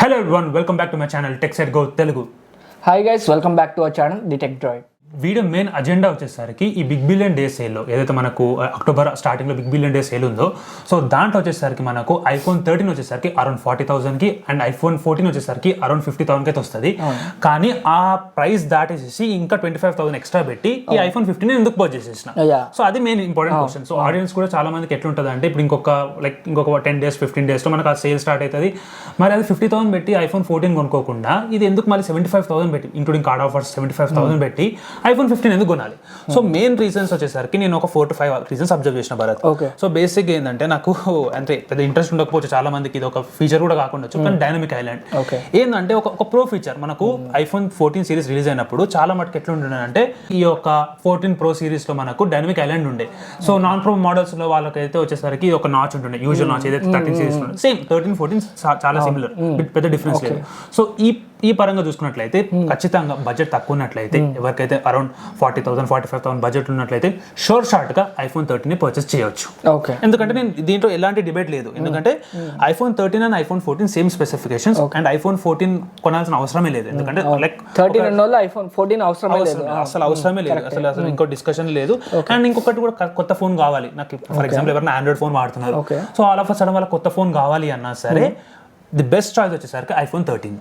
Hello everyone, welcome back to my channel Tech Set Go Telugu. Hi guys, welcome back to our channel The Tech Droid. Video main agenda వచ్చేసరికి ఈ big billion day సేల్లో ఏదైతే మనకు October స్టార్టింగ్లో big billion day sale ఉందో, so దాంట్లో వచ్చేసరికి మనకు iPhone 13 వచ్చేసరికి అరౌండ్ 40,000కి అండ్ iPhone 14 వచ్చేసరికి అరౌండ్ 50,000కి అయితే వస్తుంది. కానీ ఆ ప్రైస్ దాటేసేసి ఇంకా 25,000 ఎక్స్ట్రా పెట్టి ఈ iPhone 15 ఎందుకు పర్చేస్ చేసిన? సో అది main important question. So audience కూడా చాలా మందికి ఎట్లుంటుంది అంటే, ఇప్పుడు ఇంకొక 10 days 15 days మనకు ఆ సేల్ స్టార్ట్ అవుతుంది. మరి అది 50,000 పెట్టి iPhone 14 కొనుక్కోకుండా ఇది ఎందుకు మళ్ళీ 75,000 పెట్టి, ఇంక్లూడింగ్ కార్డ్ ఆఫర్స్ 75,000 పెట్టి iPhone 15 ఎందుకు కొనాలి? సో మెయిన్ రీజన్స్ వచ్చేసరికి నేను ఒక 4 to 5 రీజన్స్ అబ్జర్వ్ చేసిన భరత్. సో బేసిక్ ఏంటంటే, నాకు అంటే పెద్ద ఇంట్రెస్ట్ ఉండకపోవచ్చు చాలా మందికి, ఇది ఒక ఫీచర్ కూడా కాకుండా కానీ డైనమిక్ ఐలాండ్ ఏంటంటే ఒక ప్రో ఫీచర్. మనకు iPhone 14 సిరీస్ రిలీజ్ అయినప్పుడు చాలా మటుకు ఎట్లా ఉంటుందంటే, ఈ యొక్క 14 Pro సిరీస్ లో మనకు డైనమిక్ ఐలాండ్ ఉండే. సో నాన్ ప్రో మోడల్స్ లో వాళ్ళకైతే వచ్చేసరికి ఒక నాచ్ ఉంటుండే, యూజువల్ నాచ్ ఏదైతే 13 సిరీస్ ఉండే, సేమ్ 13, 14 చాలా సిమిలర్, పెద్ద డిఫరెన్స్ లేదు. సో ఈ పరంగా చూసుకున్నట్లయితే ఖచ్చితంగా బడ్జెట్ తక్కువ ఉన్నట్లయితే, ఎవరికైతే అరౌండ్ 40,000 45,000 బడ్జెట్ ఉన్నట్లయితే షోర్ షార్ట్ గా iPhone 13 పర్చేస్ చేయొచ్చు. ఎందుకంటే నేను దీంట్లో ఎలాంటి డిబేట్ లేదు. ఎందుకంటే iPhone 13 and iPhone 14 same specifications and iPhone 14 కొనాల్సిన అవసరమే లేదు. ఎందుకంటే లైక్ 13 ఉన్నోళ్ళు iPhone 14 అవసరమే లేదు, అసలు అవసరమే లేదు, అసలు ఇంకో డిస్కషన్ లేదు. అండ్ ఇంకొకటి కూడా కొత్త ఫోన్ కావాలి నాకు, ఫర్ ఎగ్జాంపుల్ ఎవరైనా ఆండ్రాయిడ్ ఫోన్ వాడుతున్నారు, సో ఆల్ ఆఫ్ సడన్ వాళ్ళ కొత్త ఫోన్ కావాలి అన్నా సరే ది బెస్ట్ చాయిస్ వచ్చేసరికి iPhone 13.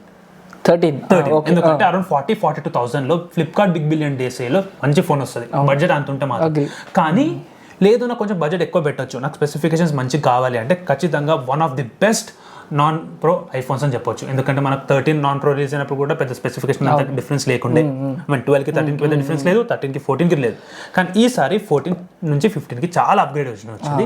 ఎందుకంటే అరౌండ్ 42,000 లో Flipkart big billion day sale మంచి ఫోన్ వస్తుంది, బడ్జెట్ అంత ఉంటే మాత్రం. కానీ లేదు, నాకు కొంచెం బడ్జెట్ ఎక్కువ పెట్టచ్చు, నాకు స్పెసిఫికేషన్స్ మంచిగా కావాలి అంటే ఖచ్చితంగా one of the best non pro iPhones అని చెప్పొచ్చు. ఎందుకంటే మనకు 13 నాన్ ప్రో రిలీజ్ అయినప్పుడు కూడా పెద్ద స్పెసిఫికేషన్ అంత డిఫరెన్స్ లేకుండే. 12కి 13కి పెద్ద డిఫరెన్స్ లేదు, 13కి 14కి లేదు. కానీ ఈసారి 14 నుంచి 15కి చాలా అప్గ్రేడ్ వచ్చింది.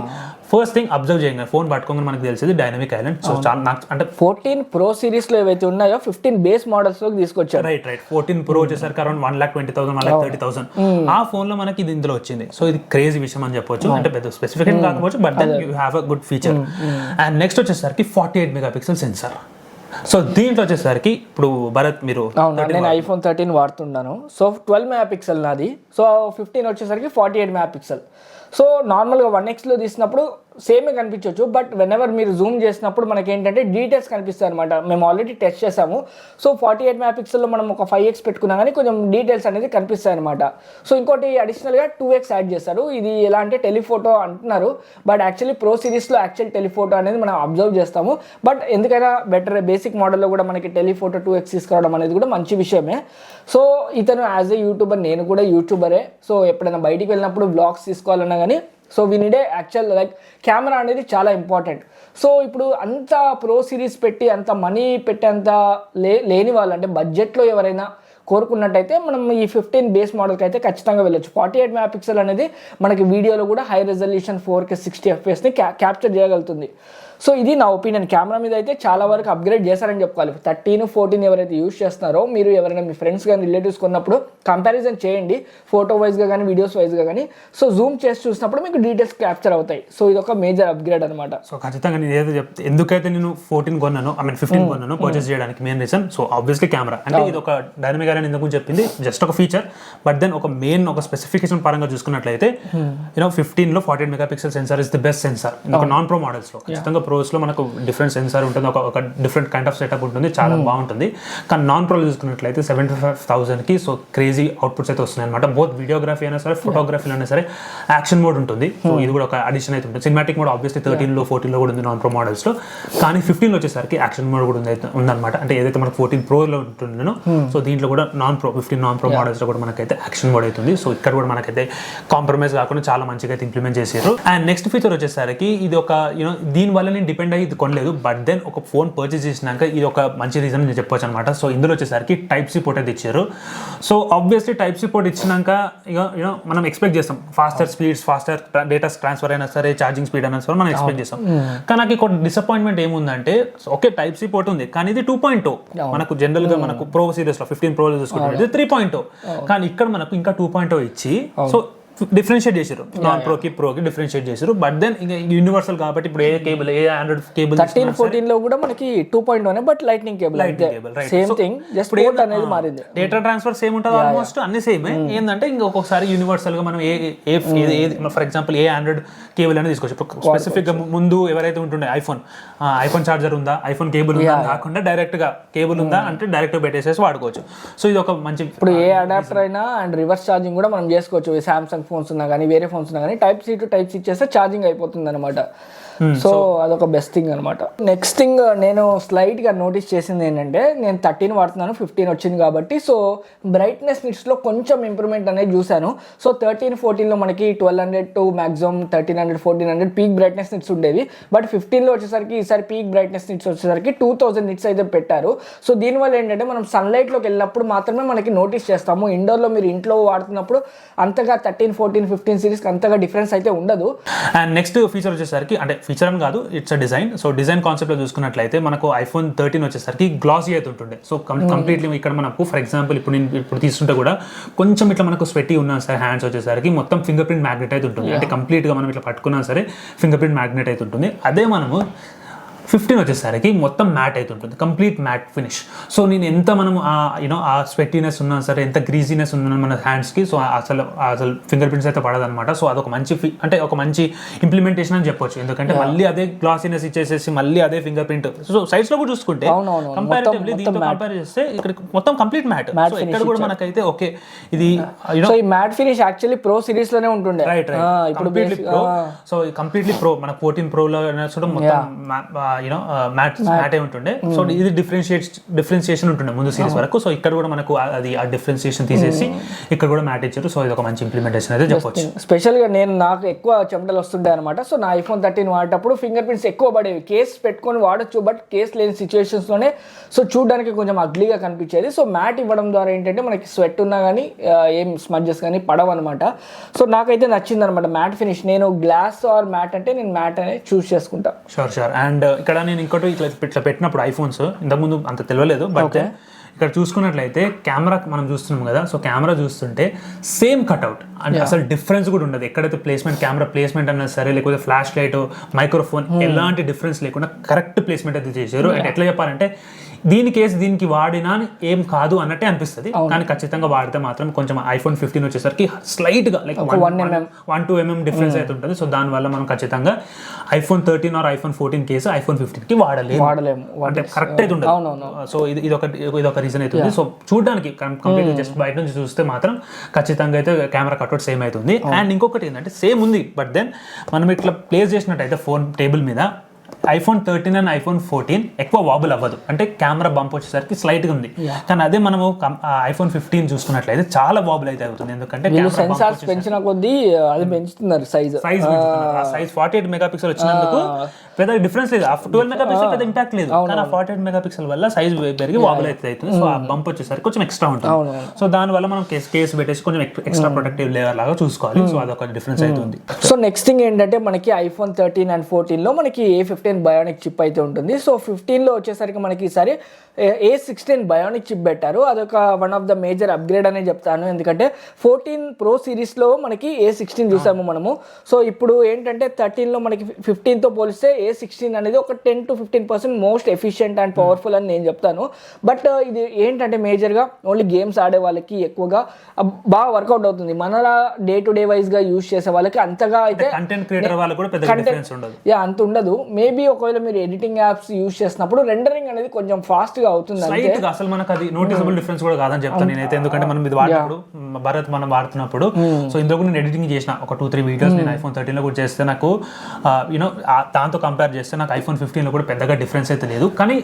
ఫస్ట్ థింగ్ అబ్జర్వ్ చేయండి, ఫోన్ పట్టుకోగానే మనకు తెలిసేది డైనమిక్ ఐలాండ్. సో చాలా నాకు అంటే 14 ప్రో సిరీస్ లో ఏవైతే ఉన్నాయో 15 బేస్ మోడల్స్ లోకి తీసుకొచ్చారు. రైట్ 14 ప్రో వచ్చేసరికి అరౌండ్ 1,20,000 1,30,000 ఆ ఫోన్ లో మనకి ఇది ఇందులో వచ్చింది. సో ఇది క్రేజీ విషయం అని చెప్పొచ్చు. అంటే పెద్ద స్పెసిఫికేషన్ కాకపోవచ్చు, but then you have a good feature. And next వచ్చేసరికి 48 మెగాపిక్సెల్ సెన్సార్. సో దీంట్లో వచ్చేసరికి ఇప్పుడు భరత్ మీరు, నేను iPhone 13 వాడుతున్నాను. సో 12 మెగాపిక్సెల్ నాది, సో 15 వచ్చేసరికి 48 మెగాపిక్సెల్. సో నార్మల్గా 1x లో తీసినప్పుడు సేమే కనిపించవచ్చు, బట్ వెన్ ఎవర్ మీరు జూమ్ చేసినప్పుడు మనకి ఏంటంటే డీటెయిల్స్ కనిపిస్తాయి అనమాట. మేము ఆల్రెడీ టెస్ట్ చేసాము. సో 48 మెగాపిక్సెల్లో మనం ఒక 5x పెట్టుకున్నా కానీ కొంచెం డీటెయిల్స్ అనేది కనిపిస్తాయి అనమాట. సో ఇంకోటి అడిషనల్గా 2x యాడ్ చేస్తారు. ఇది ఎలా అంటే టెలిఫోటో అంటున్నారు, బట్ యాక్చువల్లీ ప్రో సిరీస్లో యాక్చువల్ టెలిఫోటో అనేది మనం అబ్జర్వ్ చేస్తాము. బట్ ఎందుకైనా బెటర్, బేసిక్ మోడల్లో కూడా మనకి టెలిఫోటో 2x తీసుకురావడం అనేది కూడా మంచి విషయమే. సో ఇతను యాజ్ ఏ యూట్యూబర్, నేను కూడా యూట్యూబరే. సో ఎప్పుడైనా బయటికి వెళ్ళినప్పుడు వ్లాగ్స్ తీసుకోవాలన్నా కానీ so we need a actual like camera అనేది చాలా ఇంపార్టెంట్. సో ఇప్పుడు అంత ప్రో సిరీస్ పెట్టి అంత మనీ పెట్టేంత లేని వాళ్ళు, అంటే బడ్జెట్లో ఎవరైనా కోరుకున్నట్టయితే మనం ఈ 15 బేస్ మోడల్కి అయితే ఖచ్చితంగా వెళ్ళొచ్చు. 48 మెగాపిక్సెల్ అనేది మనకి వీడియోలో కూడా high resolution 4K 60 FPS capture చేయగలుగుతుంది. సో ఇది నా ఒపీనియన్. కెమెరా మీద అయితే చాలా వరకు అప్గ్రేడ్ చేశారని చెప్పుకోవాలి. 13, 14 ఎవరైతే యూజ్ చేస్తున్నారో, మీరు ఎవరైనా మీ ఫ్రెండ్స్ కానీ రిలేటివ్స్ కొన్నప్పుడు కంపారిజన్ చేయండి, ఫోటో వైజ్గా కానీ వీడియోస్ వైజ్గా కానీ. సో జూమ్ చేసి చూసినప్పుడు మీకు డీటెయిల్స్ క్యాప్చర్ అవుతాయి. సో ఇది ఒక మేజర్ అప్గ్రేడ్ అనమాట. సో ఖచ్చితంగా నేను ఏదో చెప్తే, ఎందుకైతే నేను 14 కొన్నాను, 15 కొన్నాను పర్చేస్ చేయడానికి main reason so obviously camera. అంటే ఇది ఒక డైనమిక్ ఐలాండ్ ఎందుకు చెప్పింది, జస్ట్ ఒక ఫీచర్, బట్ దెన్ ఒక మెయిన్ ఒక స్పెసిఫికేషన్ పరంగా చూసుకున్నట్లయితే 15 లో 48 megapixel sensor is the best sensor. ఒక నాన్ ప్రో మోడల్స్ లో, ఖచ్చితంగా ప్రోస్ లో మనకు డిఫరెంట్ సెన్సార్ ఉంటుంది, ఒక డిఫరెంట్ కైండ్ ఆఫ్ సెటప్ ఉంటుంది, చాలా బాగుంటుంది. కానీ నాన్ ప్రో చూసుకున్నట్లయితే 75,000కి సో క్రేజీ అవుట్పుట్స్ అయితే వస్తున్నాయి అనమాట. బోత్ వీడియోగ్రఫీ అయినా సరే, ఫోటోగ్రఫీ అయినా సరే. యాక్షన్ మోడ్ ఉంటుంది, సో ఇది కూడా ఒక అడిషన్ అయితే ఉంటుంది. సినిమాటిక్ మోడ్ ఆబ్వియస్లీ 13 లో 14 లో కూడా ఉంది నాన్ ప్రో మోడల్స్ లో. కానీ 15 లో వచ్చేసరికి యాక్షన్ మోడ్ కూడా ఉందన్నమాట. అంటే ఏదైతే మనకు 14 ప్రో లో ఉంటుందో, సో దీంట్లో కూడా 15 నాన్ ప్రో మోడల్స్ లో కూడా మనకైతే యాక్షన్ మోడ్ అవుతుంది. సో ఇక్కడ కూడా మనకైతే కాంప్రమైజ్ కాకుండా చాలా మంచిగా అయితే ఇంప్లిమెంట్ చేశారు. అండ్ నెక్స్ట్ ఫీచర్ వచ్చేసరికి ఇది ఒక దీని వల్ల నేను డిపెండ్ అయ్యి ఇది కొనలేదు, బట్ దెన్ ఒక ఫోన్ పర్చేస్ చేసినాక ఇది ఒక మంచి రీజన్ నేను చెప్పొచ్చు అనమాట. సో ఇందులో వచ్చేసరికి టైప్ సి పోర్ట్ అయితే ఇచ్చారు. So obviously type C port ఇచ్చినాక మనం ఎక్స్పెక్ట్ చేస్తాం faster speeds, faster data transfer అయినా సరే, ఛార్జింగ్ స్పీడ్ అయినా సరే మనం ఎక్స్పెక్ట్ చేస్తాం. కానీ నాకు ఒక డిసప్పాయింట్మెంట్ ఏముందంటే, ఓకే టైప్ సి పోర్ట్ ఉంది, కానీ ఇది 2.0. మనకు జనరల్ గా మనకు ప్రో సిరీస్ లో 15 ప్రో చూసుకుంటే 3.0, కానీ ఇక్కడ మనకు ఇంకా 2.0 ఇచ్చి సో డిఫరెన్షియేట్ చేశారు, నాన్ ప్రోకి డిఫరెన్షియేట్ చేశారు. బట్ దెన్ ఇంకా యూనివర్సల్ కాబట్టి ఇప్పుడు ఏ కేబుల్, ఏ ఆండ్రాయిడ్ కేబుల్ 13, 14 లో కూడా మనకి 2.1 but lightning cable same thing, just port అనేది మారింది. డేటా ట్రాన్స్ఫర్ సేమ్ ఉంటుంది, ఆల్మోస్ట్ అన్ని సేమే. ఏంటంటే ఇంకొకసారి యూనివర్సల్ గా మనం for example A Android cable అనేది తీసుకోవచ్చు. స్పెసిఫిక్ గా ముందు ఎవరైతే ఉంటుండే ఐఫోన్ చార్జర్ ఉందా, ఐఫోన్ కేబుల్ ఉందా కాకుండా డైరెక్ట్ గా కేబుల్ ఉందా అంటే డైరెక్ట్ పెట్టేసేసి వాడుకోవచ్చు. సో ఇది ఒక మంచి, ఇప్పుడు ఏ అడాప్టర్ అయినా అండ్ రివర్స్ ఛార్జింగ్ కూడా మనం చేసుకోవచ్చు. సామ్సంగ్ ఫోన్స్ ఉన్నా కానీ వేరే ఫోన్స్ ఉన్నా కానీ type C to type C చేస్తే ఛార్జింగ్ అయిపోతుంది అనమాట. సో అదొక బెస్ట్ థింగ్ అనమాట. నెక్స్ట్ థింగ్ నేను స్లైట్ గా నోటీస్ చేసింది ఏంటంటే, నేను 13 వాడుతున్నాను, 15 వచ్చింది కాబట్టి సో బ్రైట్నెస్ నిట్స్ లో కొంచెం ఇంప్రూవ్మెంట్ అనేది చూశాను. సో 13, 14 లో మనకి 1200 to maximum 1300, 1400 peak brightness nits ఉండేవి. బట్ 15 లో వచ్చేసరికి ఈసారి పీక్ బ్రైట్నెస్ నిట్స్ వచ్చేసరికి 2000 నిట్స్ అయితే పెట్టారు. సో దీనివల్ల ఏంటంటే మనం సన్లైట్ లోకి వెళ్ళినప్పుడు మాత్రమే మనకి నోటీస్ చేస్తాము. ఇండోర్ లో మీరు ఇంట్లో వాడుతున్నప్పుడు అంతగా 13, 14, 15 సిరీస్ అంతగా డిఫరెన్స్ అయితే ఉండదు. అండ్ నెక్స్ట్ ఫీచర్ వచ్చేసరికి, అంటే ఫీచర్ అని కాదు, it's a design. So design concept లో చూసుకున్నట్లయితే మనకు iPhone 13 వచ్చేసరికి గ్లాసీ అయితే ఉంటుండే. సో కంప్లీట్లీ ఇక్కడ మనకు ఫర్ ఎగ్జాంపుల్ ఇప్పుడు తీసుకుంటే కూడా కొంచెం ఇట్లా మనకు స్వెటీ ఉన్నా సరే హ్యాండ్స్ వచ్చేసరికి మొత్తం ఫింగర్ ప్రింట్ మ్యాగ్నెట్ అయితే ఉంటుంది. అంటే కంప్లీట్ గా మనం ఇట్లా పట్టుకున్నా సరే ఫింగర్ ప్రింట్ మ్యాగ్నెట్ అయితే ఉంటుంది. అదే మనము 15 వచ్చేసరికి మొత్తం మ్యాట్ అయితే ఉంటుంది, కంప్లీట్ మ్యాట్ ఫినిష్. సో నేను ఎంత మనం ఆ స్వెట్టీనెస్ ఉన్నా సరే, ఎంత గ్రీజీనెస్ ఉన్నా మన హ్యాండ్స్కి, సో అసలు ఫింగర్ ప్రింట్స్ అయితే పడదనమాట. సో అదొక మంచి అంటే ఒక మంచి ఇంప్లిమెంటేషన్ అని చెప్పొచ్చు. ఎందుకంటే మళ్ళీ అదే గ్లాసీనెస్ ఇచ్చేసేసి మళ్ళీ అదే ఫింగర్ ప్రింట్. సో సైడ్స్ లో కూడా చూసుకుంటే కంపారిటివ్లీ దీంతో కంపేర్ చేస్తే ఇక్కడ మొత్తం కంప్లీట్ మ్యాట్. సో ఇక్కడ కూడా మనకైతే ఓకే ఇది ఈ matte finish actually pro series లోనే ఉంటుండే. Right completely pro. So completely pro మన 14 Pro లో కూడా మొత్తం మ్యాట్ ఏ ఉంటుండే. సో ఇది డిఫరెన్షియేషన్ ఉంటుండే ముందు సిరీస్ వరకు. సో ఇక్కడ కూడా మనకు అది ఆ డిఫరెన్షియేషన్ తీసేసి ఇక్కడ కూడా మ్యాట్ ఇచ్చారు. సో ఇది ఒక మంచి ఇంప్లిమెంటేషన్ అయితే చెప్పొచ్చు. స్పెషల్ గా నాకు ఎక్కువ చెమటలు వస్తుంటాయి అనమాట. సో నా iPhone 13 వాడేటప్పుడు ఫింగర్ ప్రింట్స్ ఎక్కువ పడేవి. కేస్ పెట్టుకొని వాడచ్చు, బట్ కేస్ లేని సిచ్యువేషన్స్ లోనే సో చూడడానికి కొంచెం అగ్లీగా కనిపించేది. సో మ్యాట్ ఇవ్వడం ద్వారా ఏంటంటే మనకి స్వెట్ ఉన్నా కానీ ఏం స్మడ్జెస్ కానీ పడవు అనమాట. సో నాకైతే నచ్చింది అనమాట మ్యాట్ ఫినిష్. నేను గ్లాస్ ఆర్ మ్యాట్ అంటే నేను మ్యాట్ అనేది చూస్ చేసుకుంటా. షూర్. అండ్ ఇక్కడ నేను ఇంకోటి ఇట్లా పెట్టినప్పుడు ఐఫోన్స్ ఇంతకుముందు అంత తెలియలేదు, బట్ ఇక్కడ చూసుకున్నట్లయితే కెమెరా మనం చూస్తున్నాం కదా. సో కెమెరా చూస్తుంటే సేమ్ కట్అవుట్, అంటే అసలు డిఫరెన్స్ కూడా ఉండదు. ఎక్కడైతే కెమెరా ప్లేస్మెంట్ అన్నా సరే, లేకపోతే ఫ్లాష్ లైట్, మైక్రోఫోన్ ఎలాంటి డిఫరెన్స్ లేకుండా కరెక్ట్ ప్లేస్మెంట్ అయితే చేశారు. అంటే ఎట్లా చెప్పాలంటే దీనికి వాడినా ఏం కాదు అన్నట్టే అనిపిస్తుంది, కానీ ఖచ్చితంగా వాడితే మాత్రం కొంచెం iPhone 15 వచ్చేసరికి స్లైట్ గా లైక్ 1-2 mm డిఫరెన్స్ అయితే ఉంటుంది. సో దానివల్ల మనం ఖచ్చితంగా iPhone 13 or iPhone 14 case iPhone 15 కి వాడలేము, అంటే కరెక్ట్ అయితే ఉండదు. సో ఇది ఒక రీజన్ అవుతుంది. సో చూడడానికి కంప్లీట్ జస్ట్ బయట నుంచి చూస్తే మాత్రం ఖచ్చితంగా అయితే కెమెరా కట్అవుట్ సేమ్ అవుతుంది. అండ్ ఇంకొకటి ఏంటంటే సేమ్ ఉంది, బట్ దెన్ మనం ఇట్లా ప్లేస్ చేసినట్టయితే ఫోన్ టేబుల్ మీద iPhone 13 అండ్ iPhone 14 ఎక్కువ వాబుల్ అవ్వదు, అంటే కెమెరా బంప్ వచ్చేసరికి స్లైట్గా ఉంది. కానీ అదే మనము iPhone 15 చూసుకున్నట్లయితే చాలా వాబుల్ అయితే అవుతుంది. ఎందుకంటే సెన్సార్స్ పెంచిన కొద్దీ అది పెంచుతున్నారు సైజ్ 48 మెగాపిక్సెల్ వచ్చినందుకు పెద్ద డిఫరెన్స్ లేదు. 12 మెగాపిక్సెల్ పెద్ద ఇంపాక్ట్ లేదు, కానీ 48 మెగాపిక్సెల్ వల్ల సైజ్ పెరిగి వాబుల్ అయితే అవుతుంది. సో ఆ బంప్ వచ్చేసరికి కొంచెం ఎక్స్ట్రా ఉంటుంది. సో దానివల్ల మనం కేసు పెట్టేసి కొంచెం ఎక్స్ట్రా ప్రొటెక్టివ్ లేయర్ లాగా చూసుకోవాలి. సో అదొక డిఫరెన్స్ అవుతుంది. సో నెక్స్ట్ థింగ్ ఏంటంటే మనకి iPhone 13 అండ్ 14 లో మనకి A15 బయోనిక్ చిప్ అయితే ఉంటుంది. సో 15 లో వచ్చేసరికి మనకి ఈసారి A16 బయోనిక్ చిప్ పెట్టారు. అదొక one of the major upgrade అనే చెప్తాను. ఎందుకంటే 14 Pro సిరీస్ లో మనకి A16 చూసాము మనము. సో ఇప్పుడు ఏంటంటే 13 లో మనకి 15 తో పోలిస్తే A16 అనేది ఒక 10 to 15% most efficient and powerful అని నేను చెప్తాను. బట్ ఇది ఏంటంటే మేజర్గా ఓన్లీ గేమ్స్ ఆడే వాళ్ళకి ఎక్కువగా బాగా వర్కౌట్ అవుతుంది. మనలా డే టు డే వైజ్ గా యూజ్ చేసే వాళ్ళకి అంతగా అయితే కంటెంట్ క్రియేటర్ వాళ్ళకి కూడా పెద్ద డిఫరెన్స్ ఉండదు. అంత ఉండదు. మేబీ ఒకవేళ మీరు ఎడిటింగ్ యాప్స్ యూజ్ చేసినప్పుడు రెండరింగ్ అనేది కొంచెం ఫాస్ట్ గా అవుతుంది. అసలు మనకు అది నోటీసబుల్ డిఫరెన్స్ కూడా కాదని చెప్తాను నేనైతే. ఎందుకంటే మనం ఇది వాడినప్పుడు భరత్ మనం వాడుతున్నప్పుడు సో ఇందులో కూడా నేను ఎడిటింగ్ చేసిన ఒక 2-3 వీడియోస్ నేను iPhone 13 లో కూడా చేస్తే నాకు దాంతో కంపేర్ చేస్తే నాకు iPhone 15 లో కూడా పెద్దగా డిఫరెన్స్ అయితే లేదు. కానీ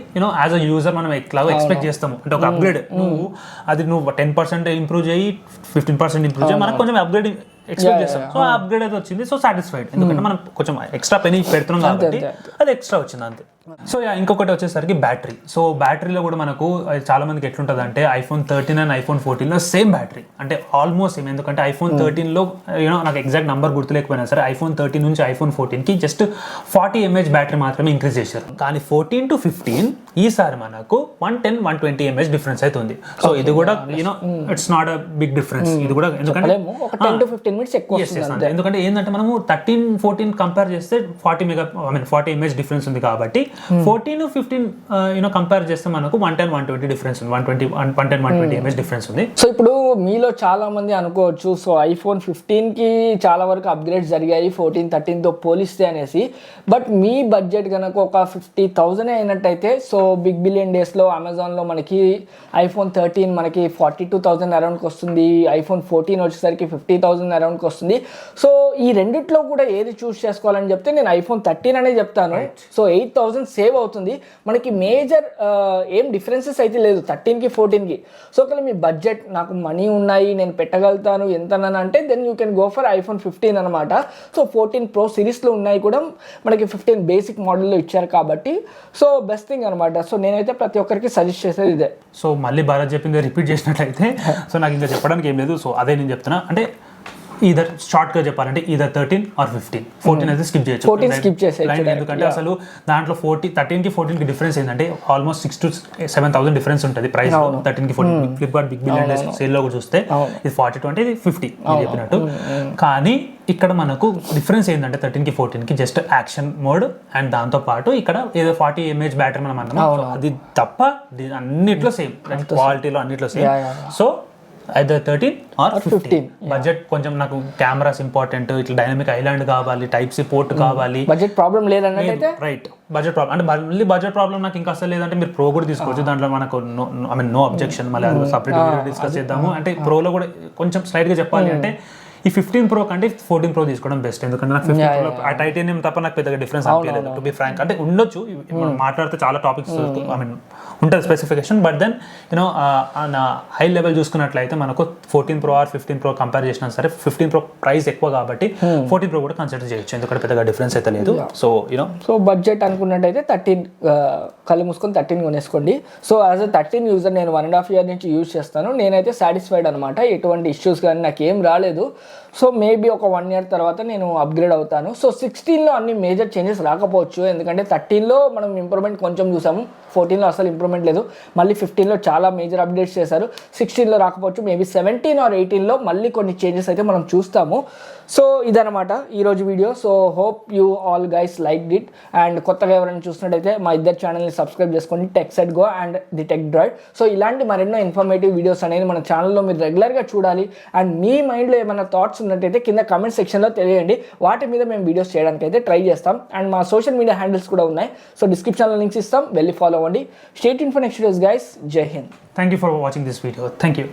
యాజ్ అ యూజర్ మనం ఎట్లాగో ఎక్స్పెక్ట్ చేస్తాము, అంటే ఒక అప్గ్రేడ్ నువ్వు 10% ఇంప్రూవ్ చేయి, 15% ఇంప్రూవ్ చేయి, మనకు కొంచెం అప్గ్రేడ్ ఎక్స్పెక్ట్ చేస్తాం. సో ఆ అప్గ్రేడ్ అయితే వచ్చింది. సో సాటిస్ఫైడ్, ఎందుకంటే మనం కొంచెం ఎక్స్ట్రా పెనీ పెడుతున్నాం కాబట్టి అది ఎక్స్ట్రా వచ్చింది అంతే. సో ఇంకొకటి వచ్చేసరికి బ్యాటరీ. సో బ్యాటరీలో కూడా మనకు చాలా మందికి ఎట్లుంటుంది అంటే iPhone 13 అండ్ iPhone 14 లో సేమ్ బ్యాటరీ, అంటే ఆల్మోస్ట్ సేమ్. ఎందుకంటే iPhone 13 లో నాకు ఎగ్జాక్ట్ నెంబర్ గుర్తులేకపోయినా సరే iPhone 13 నుంచి iPhone 14 కి జస్ట్ 40 mAh బ్యాటరీ మాత్రమే ఇంక్రీజ్ చేశారు. కానీ 14 to 15 ఈసారి మనకు 110-120 mAh డిఫరెన్స్ అవుతుంది. సో ఇది కూడా it's not a big difference. ఇది కూడా ఎందుకంటే 10 to 15 మినిట్స్ ఎక్కువ వస్తుంది. ఎందుకంటే ఏంటంటే మనము 13-14 కంపేర్ చేస్తే 40 ఇమేజ్ డిఫరెన్స్ ఉంది కాబట్టి 14-15 కంపేర్ చేస్తే మనకు 110-120 డిఫరెన్స్ ఉంది. 110-120 ఇమేజ్ డిఫరెన్స్ ఉంది. సో ఇప్పుడు మీలో చాలా మంది అనుకోవచ్చు, సో ఐఫోన్ 15కి చాలా వరకు అప్గ్రేడ్స్ జరిగాయి 14-13తో పోలిస్తే అనేసి. బట్ మీ బడ్జెట్ కనుక ఒక 50,000 అయినట్టయితే, సో బిగ్ బిలియన్ డేస్లో అమెజాన్లో మనకి ఐఫోన్ 13 మనకి 42,000 అరౌండ్కి వస్తుంది, ఐఫోన్ 14 వచ్చేసరికి 50,000 అరౌండ్కి వస్తుంది. సో ఈ రెండిట్లో కూడా ఏది చూస్ చేసుకోవాలని చెప్తే నేను ఐఫోన్ 13 అనే చెప్తాను. సో 8,000 సేవ్ అవుతుంది మనకి. మేజర్ ఏం డిఫరెన్సెస్ అయితే లేదు 13కి 14కి. సో ఒకవేళ మీ బడ్జెట్ నాకు మనీ ఉన్నాయి నేను పెట్టగలుగుతాను ఎంతనని అంటే then you can go for iPhone 15 అనమాట. సో 14 ప్రో సిరీస్లో ఉన్నాయి కూడా మనకి 15 బేసిక్ మోడల్లో ఇచ్చారు కాబట్టి సో బెస్ట్ థింగ్ అనమాట. సో నేనైతే ప్రతి ఒక్కరికి సజెస్ట్ చేసేది ఇదే. సో మళ్ళీ భారత్ చెప్పింది రిపీట్ చేసినట్లయితే సో నాకు ఇంకా చెప్పడానికి ఏం లేదు. సో అదే నేను చెప్తున్నా, అంటే ఈధర్ షార్ట్గా చెప్పాలంటే ఈధర్ 13 or 15. 14 అయితే స్కిప్ చేయొచ్చు. 14 స్కిప్ చేసేయచ్చు. ఎందుకంటే అసలు దాంట్లో 13కి 14కి డిఫరెన్స్ ఏంటంటే ఆల్మోస్ట్ 6,000-7,000 డిఫరెన్స్ ఉంటుంది ప్రైస్ 13కి 14. ఫ్లిప్కార్ట్ బిగ్ బిలియన్ డేస్ సేల్లో కూడా చూస్తే ఇది 40-20, ఇది 50 చెప్పినట్టు. కానీ ఇక్కడ మనకు డిఫరెన్స్ ఏంటంటే 13కి 14కి జస్ట్ యాక్షన్ మోడ్ అండ్ దాంతో పాటు ఇక్కడ ఏదో 40 mAh బ్యాటరీ మనం అన్నాము, అది తప్ప అన్నిట్లో సేమ్, క్వాలిటీలో అన్నిట్లో same. So either 13 or 15. Budget కొంచెం నాకు కెమెరాస్ ఇంపార్టెంట్, ఇట్లా డైనమిక్ ఐలాండ్ కావాలి, టైప్ సి పోర్ట్ కావాలి, బడ్జెట్ ప్రాబ్లం లేదన్నట్లయితే రైట్. బడ్జెట్ ప్రాబ్లం అంటే మళ్ళీ బడ్జెట్ ప్రాబ్లం నాకు ఇంకా అసలు లేదంటే మీరు ప్రో కూడా తీసుకోవచ్చు. దాంట్లో మనకు నో అబ్జెక్షన్. మళ్ళీ సపరేట్ డిస్కస్ చేద్దాము. అంటే ప్రోలో కూడా కొంచెం స్లైడ్గా చెప్పాలి అంటే ఈ 15 ప్రో కంటే 14 ప్రో తీసుకోవడం బెస్ట్. ఎందుకంటే నాకు 15 ప్రో ఆ టైటానియం తప్ప నాకు పెద్దగా డిఫరెన్స్ అనిపించలేదు టు బి ఫ్రాంక్. అంటే ఉండొచ్చు, మనం మాట్లాడితే చాలా టాపిక్స్ ఉంటుంది specification, but then high level చూసుకున్నట్లయితే మనకు 14 ప్రో ఆర్ 15 ప్రో కంపేర్ చేసినా సరే 15 ప్రో ప్రైస్ ఎక్కువ కాబట్టి 14 ప్రో కూడా కన్సిడర్ చేయొచ్చు, ఎందుకంటే పెద్దగా డిఫరెన్స్ అయితే లేదు. సో బడ్జెట్ అనుకున్నట్టయితే 13 కళ్ళు మూసుకొని 13 కొనేసుకోండి. సో యాజ్ అ 13 యూజర్ నేను 1.5 year నుంచి యూజ్ చేస్తాను. నేనైతే సాటిస్ఫైడ్ అనమాట, ఎటువంటి ఇష్యూస్ కానీ నాకేం రాలేదు. సో మేబీ ఒక 1 year తర్వాత నేను అప్గ్రేడ్ అవుతాను. సో 16లో అన్ని మేజర్ చేంజెస్ రాకపోవచ్చు, ఎందుకంటే 13లో మనం ఇంప్రూవ్మెంట్ కొంచెం చూసాము, 14లో అసలు ఇంప్రూవ్మెంట్ లేదు. మళ్ళీ 15లో చాలా మేజర్ అప్డేట్స్ చేశారు, 16లో రాకపోవచ్చు. మేబీ 17 or 18లో మళ్ళీ కొన్ని చేంజెస్ అయితే మనం చూస్తాము. సో ఇదనమాట ఈరోజు video. So hope you all guys like it. And కొత్తగా ఎవరైనా చూసినట్టయితే మా ఇద్దరు ఛానల్ని సబ్స్క్రైబ్ చేసుకోండి, tech set go and the tech droid. So ఇలాంటి మరెన్నో ఇన్ఫర్మేటివ్ వీడియోస్ అనేది మన ఛానల్లో మీరు రెగ్యులర్గా చూడాలి. అండ్ మీ మైండ్లో ఏమైనా థాట్స్ ఉన్నట్టయితే కింద కమెంట్ సెక్షన్లో తెలియండి, వాటి మీద మేము వీడియోస్ చేయడానికి అయితే ట్రై చేస్తాం. అండ్ మా సోషల్ మీడియా హ్యాండిల్స్ కూడా ఉన్నాయి, సో డిస్క్రిప్షన్లో లింక్స్ ఇస్తాం, వెళ్ళి ఫాలో అవ్వండి. Stay tuned for next videos guys. జై Hind. Thank you for watching this video. Thank you.